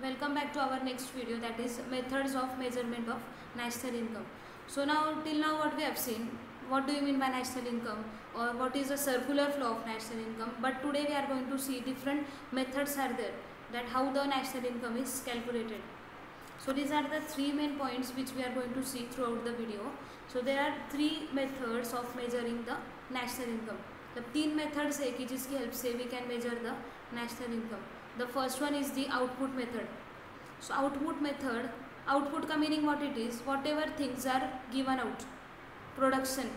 Welcome back to our next video, that is methods of measurement of national income. So now till now what we have seen, what do you mean by national income or what is the circular flow of national income, but today we are going to see different methods are there, that how the national income is calculated. So these are the three main points which we are going to see throughout the video. So there are three methods of measuring the national income. The तीन methods है कि जिसकी help से we can measure the national income. The first one is the output method. So output method, output का meaning what it is, whatever things are given out, production.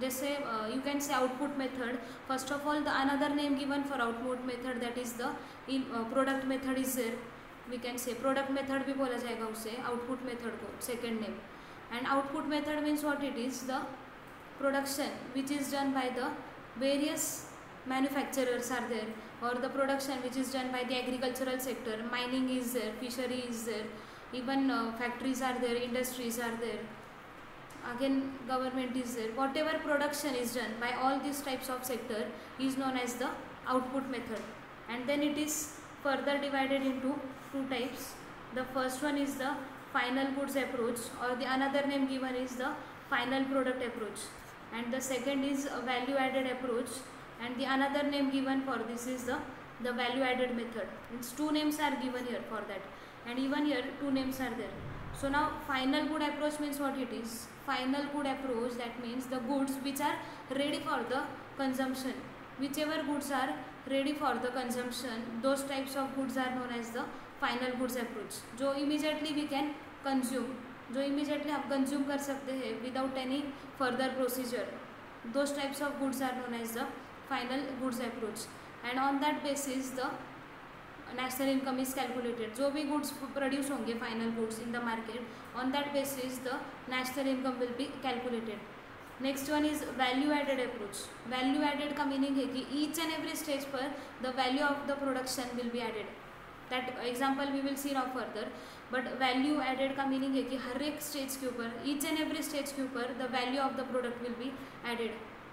जैसे you can say output method. First of all, the another name given for output method, that is the product method is there. We can say product method भी बोला जाएगा उसे output method को second name. And output method means what it is, the production which is done by the various manufacturers are there, or the production which is done by the agricultural sector, mining is there, fishery is there, even factories are there, industries are there, again government is there. Whatever production is done by all these types of sector is known as the output method. And then it is further divided into two types. The first one is the final goods approach, or the another name given is the final product approach, and the second is a value added approach, and the another name given for this is the value added method. Means two names are given here for that, and even here two names are there. So now final good approach means what it is. Final good approach, that means the goods which are ready for the consumption. Whichever goods are ready for the consumption, those types of goods are known as the final goods approach. जो immediately we can consume, जो immediately आप consume कर सकते हैं without any further procedure, those types of goods are known as the final goods approach. And on that basis the national income is calculated. जो भी goods produce होंगे final goods in the market, on that basis the national income will be calculated. Next one is value added approach. Value added का meaning है कि each and every stage पर the value of the production will be added. That example we will see now further. But value added का meaning है कि हर एक stage के ऊपर, each and every stage के ऊपर the value of the product will be added.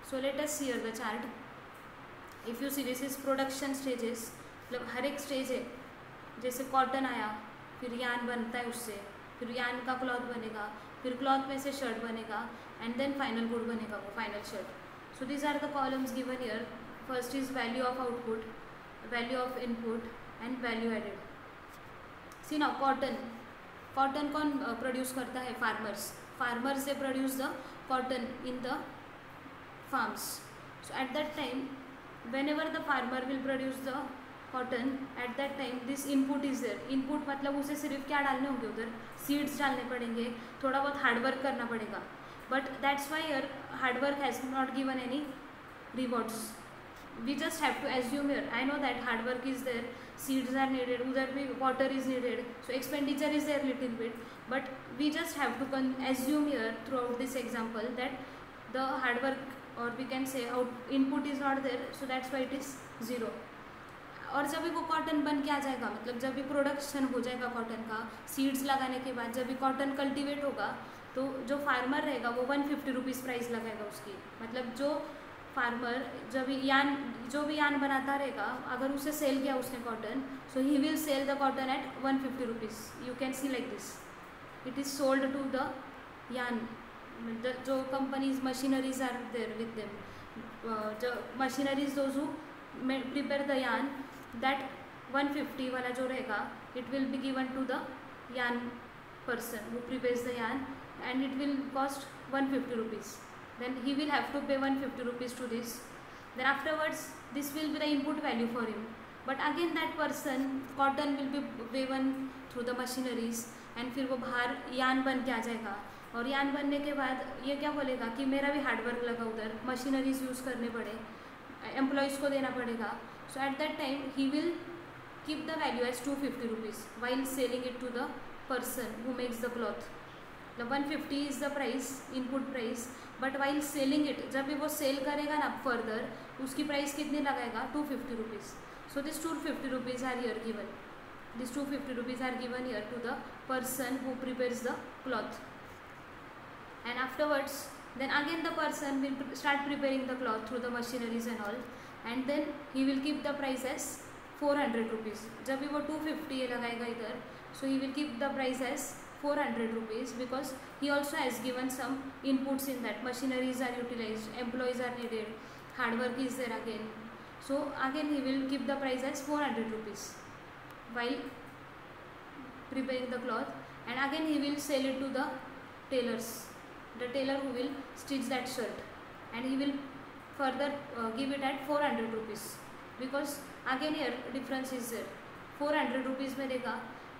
So let us see here the chart. If you see, this is production stages. मतलब हर एक स्टेज है. जैसे कॉटन आया, फिर यान बनता है उससे, फिर यान का क्लॉथ बनेगा, फिर क्लॉथ में से शर्ट बनेगा, एंड देन फाइनल गुड बनेगा वो final shirt. So these are the columns given here. First is value of output, value of input and value added. See now cotton, cotton कौन produce करता है? Farmers. Farmers they produce the cotton in the farms. So at that time whenever the farmer will produce the cotton, at that time this input is there. input मतलब उसे सिर्फ क्या डालने होंगे, उधर सीड्स डालने पड़ेंगे, थोड़ा बहुत हार्डवर्क करना पड़ेगा. But that's why here hard work has not given any rewards. we just have to assume here. I know that hard work is there, seeds are needed, udhar bhi water is needed, so expenditure is there little bit, but we just have to assume here throughout this example that the hard work, or we can say input is not there, so that's why it is zero. और जब भी वो cotton बन के आ जाएगा, मतलब जब भी प्रोडक्शन हो जाएगा कॉटन का, सीड्स लगाने के बाद जब भी कॉटन कल्टीवेट होगा, तो जो फार्मर रहेगा वो 150 रुपीज़ प्राइस लगाएगा उसकी. मतलब जो फार्मर जो भी यान बनाता रहेगा, अगर उसे सेल किया उसने cotton, so he will sell the cotton at 150 rupees. You can see like this, it is sold to the yarn. जो companies machineries are there with them, जो machineries those who prepare the yarn, that 150 वाला जो रहेगा, it will be given to the yarn person who prepares the yarn, and it will cost 150 rupees. then he will have to pay 150 rupees to this. Then afterwards this will be the input value for him, but again that person cotton will be woven through the machineries, and फिर वो बाहर यान बन के आ जाएगा. और यान बनने के बाद ये क्या बोलेगा कि मेरा भी हार्डवर्क लगा, उधर मशीनरीज यूज़ करने पड़े, एम्प्लॉयज़ को देना पड़ेगा. So at that time he will keep the value as 250 rupees while selling it to the person who makes the cloth. The 150 is the price, input price, but while selling it, जब भी वो cell करेगा ना further, उसकी price कितनी लगाएगा? 250 rupees. So this 250 rupees are here given. This 250 rupees are given here to the person who prepares the cloth. And afterwards, then again the person will start preparing the cloth through the machineries and all, and then he will keep the price as 400 rupees. जब भी वो 250 ये लगाएगा इधर, so he will keep the price as 400 rupees because he also has given some inputs in that. Machineries are utilized, employees are needed, hard work is there again. So again he will keep the price as 400 rupees while preparing the cloth, and again he will sell it to the tailors, the tailor who will stitch that shirt, and he will further give it at 400 rupees because again here difference is there. 400 rupees में देगा,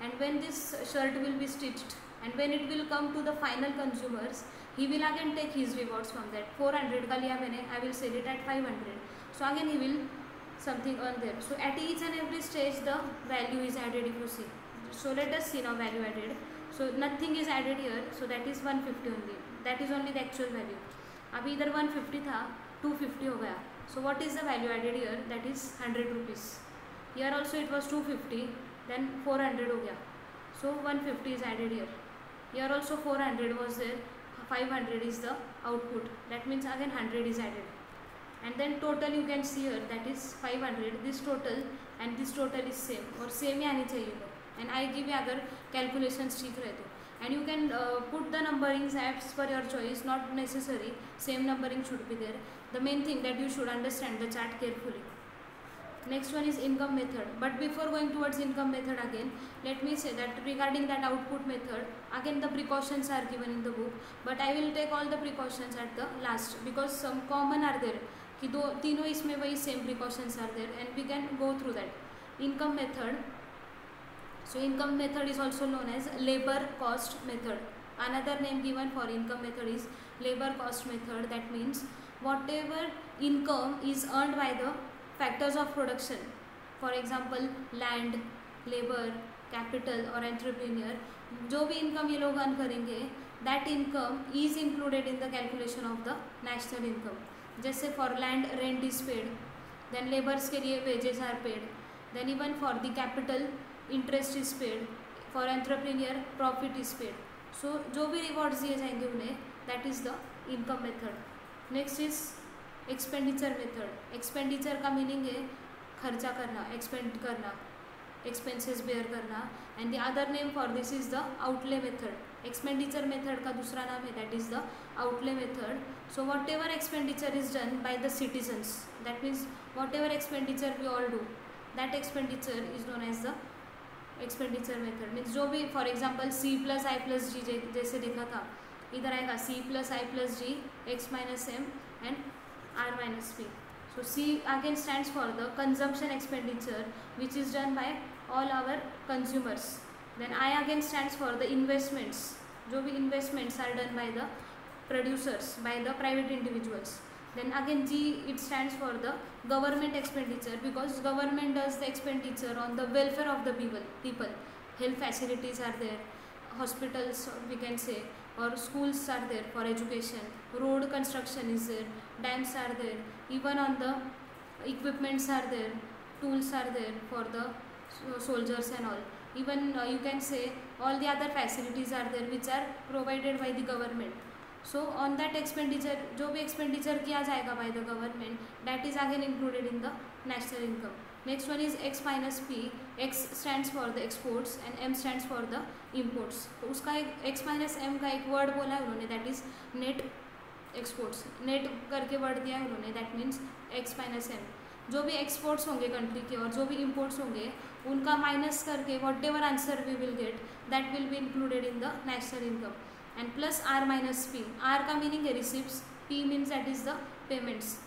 and when this shirt will be stitched and when it will come to the final consumers, he will again take his rewards from that. 400 का लिया मैंने, I will sell it at 500. So again he will something earn there. So at each and every stage the value is added if you see. So let us see now value added. So nothing is added here, so that is 150 only. That is only the actual value. अभी इधर 150 था, 250 हो गया. So what is the value added here? That is 100 rupees. Here also it was 250. Then 400 हो गया, so 150 is added here. Here also 400 was there, 500 is the output, that means again 100 is added, and then total you can see here, that is 500. This total and this total is same, और same ही आनी चाहिए वो, and I give you अगर calculations ठीक रहे तो, and you can put the numberings as per your choice, not necessary same numbering should be there. The main thing that you should understand the chart carefully. Next one is income method. But before going towards income method again, let me say that regarding that output method, again the precautions are given in the book, but I will take all the precautions at the last because some common are there कि दो तीनों इसमें वही same precautions are there, and we can go through that. Income method. So income method is also known as labor cost method. Another name given for income method is labor cost method. That means whatever income is earned by the factors of production, for example land, labor, capital or entrepreneur, जो भी income ये लोग earn करेंगे, that income is included in the calculation of the national income. जैसे for land rent is paid, then laborers के लिए wages are paid, then even for the capital interest is paid, for entrepreneur profit is paid. So जो भी rewards दिए जाएंगे उन्हें, that is the income method. Next is expenditure method. Expenditure का meaning है खर्चा करना, एक्सपेंड करना, एक्सपेंसेस बेयर करना, and the other name for this is the outlay method. Expenditure method का दूसरा नाम है that is the outlay method. So whatever expenditure is done by the citizens, that means whatever expenditure we all do, that expenditure is known as the expenditure method. Means जो भी for example C + I + G जैसे देखा था, इधर आएगा C + I + G x - m and R - P. So C again stands for the consumption expenditure which is done by all our consumers. Then I again stands for the investments. जो भी investments are done by the producers, by the private individuals. Then again G, it stands for the government expenditure because government does the expenditure on the welfare of the people. Health facilities are there, hospitals we can say, or schools are there for education, road construction is there, dams are there, even on the equipments are there, tools are there for the soldiers and all. Even you can say all the other facilities are there which are provided by the government. So on that expenditure, जो भी expenditure किया जाएगा by the government, that is again included in the national income. Next one is x minus p. X stands for the exports and m stands for the imports. तो उसका एक x minus m का एक word बोला है उन्होंने, that is net exports. net करके word दिया है उन्होंने, that means x minus m. जो भी एक्सपोर्ट्स होंगे कंट्री के और जो भी इम्पोर्ट्स होंगे उनका माइनस करके whatever answer we will get, that will be included in the national income. And plus r minus p. r का मीनिंग है receipts, p means that is the payments.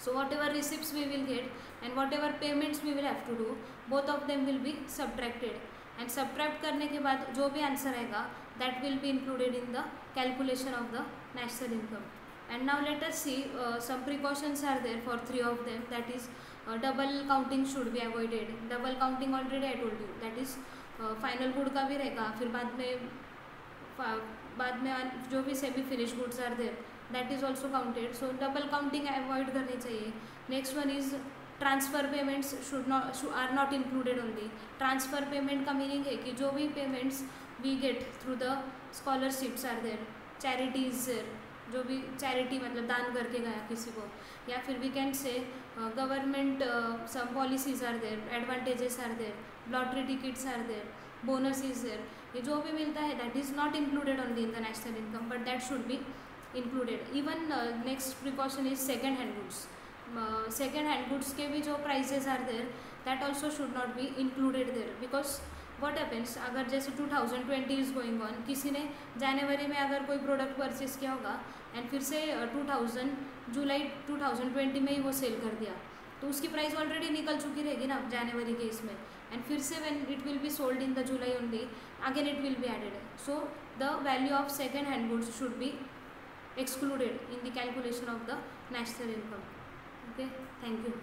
So whatever receipts we will get and whatever payments we will have to do, both of them will be subtracted, and subtract करने के बाद जो भी answer आएगा that will be included in the calculation of the national income. And now let us see some precautions are there for three of them, that is double counting should be avoided. Double counting already I told you, that is final good का भी रहेगा, फिर बाद में जो भी semi finish goods are there that is also counted. So double counting avoid करनी चाहिए. Next one is transfer payments are not included only. Transfer payment का मीनिंग है कि जो भी पेमेंट्स we get through the scholarships are there, charities there, जो भी चैरिटी मतलब दान करके गया किसी को, या फिर we can say government some policies are there, advantages are there, lottery tickets are there, bonus is there, ये जो भी मिलता है that is not included on the national income but that should be included. Even next precaution is second hand goods. Second hand goods के भी जो prices are there that also should not be included there. Because what happens, अगर जैसे 2020 is going on, किसी ने जनवरी में अगर कोई प्रोडक्ट परचेज किया होगा एंड फिर से जुलाई 2020 में ही वो सेल कर दिया, तो उसकी प्राइस ऑलरेडी निकल चुकी रहेगी ना जनवरी के इसमें, एंड फिर से when it will be sold in the July only again it will be added. So the value of second hand goods should be excluded in the calculation of the national income. Okay, thank you.